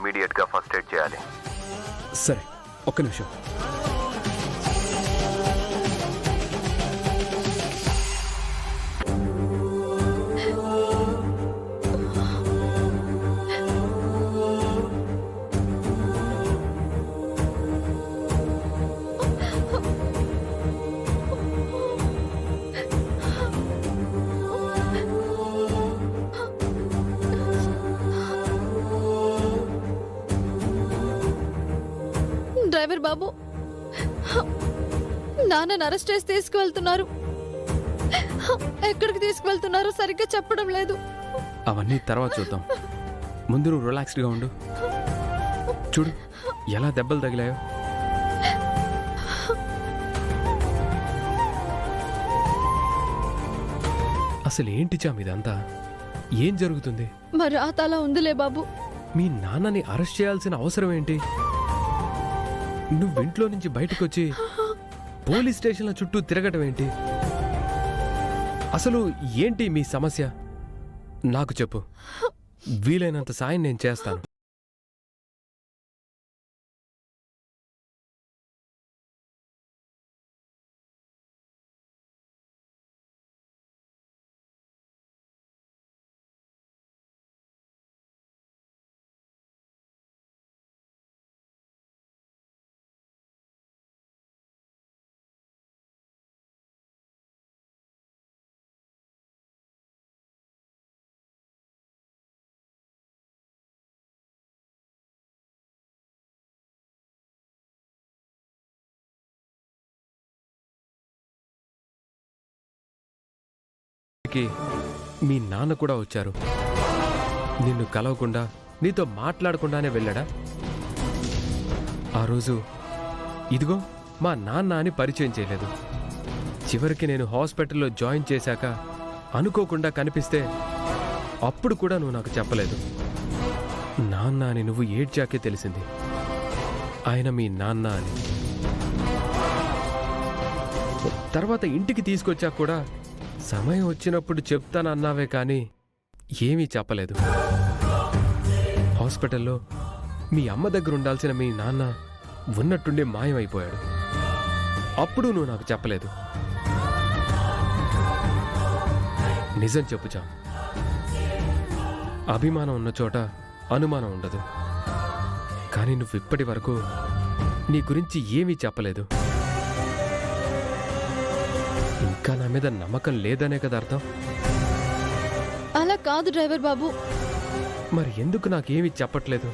ఇమీడియట్గా first aid చేయాలి. సరే, ఒక్క నిమిషం. డ్రైవర్ బాబు, నాన్నని అరెస్ట్ చేసి తీసుకువెళ్తున్నారు. ఎక్కడికి తీసుకువెళ్తున్నారో సరిగ్గా చెప్పడం లేదు. అవన్నీ తర్వాత చూద్దాం. ముందు నువ్వు రిలాక్స్డ్గా ఉండు. చూడు ఎలా దెబ్బలు తగిలాయో. అసలు ఏంటి చామ్ ఇదంతా? ఏం జరుగుతుంది? మరి రాత అలా ఉందిలే బాబు. మీ నాన్నని అరెస్ట్ చేయాల్సిన అవసరం ఏంటి? నువ్వింట్లో నుంచి బయటకొచ్చి పోలీస్ స్టేషన్ల చుట్టూ తిరగటం ఏంటి? అసలు ఏంటి మీ సమస్య? నాకు చెప్పు. వీలైనంత సాయం నేను చేస్తాను. మీ నాన్న కూడా వచ్చారు. నిన్ను కలవకుండా నీతో మాట్లాడకుండానే వెళ్ళాడా? ఆ రోజు ఇదిగో మా నాన్న అని పరిచయం చేయలేదు. చివరికి నేను హాస్పిటల్లో జాయిన్ చేశాక అనుకోకుండా కనిపిస్తే అప్పుడు కూడా నువ్వు నాకు చెప్పలేదు. నాన్న అని నువ్వు ఏడ్చాకే తెలిసింది ఆయన మీ నాన్న అని. తర్వాత ఇంటికి తీసుకొచ్చాక కూడా సమయం వచ్చినప్పుడు చెప్తానన్నావే కానీ ఏమీ చెప్పలేదు. హాస్పిటల్లో మీ అమ్మ దగ్గర ఉండాల్సిన మీ నాన్న ఉన్నట్టుండే మాయమైపోయాడు. అప్పుడు నువ్వు నాకు చెప్పలేదు. నిజం చెప్పుచా. అభిమానం ఉన్న చోట అనుమానం ఉండదు. కానీ నువ్వు ఇప్పటి వరకు నీ గురించి ఏమీ చెప్పలేదు. ఇంకా నా మీద నమ్మకం లేదనే కదా అర్థం? అలా కాదు డ్రైవర్ బాబు. మరి ఎందుకు నాకేమీ చెప్పట్లేదు?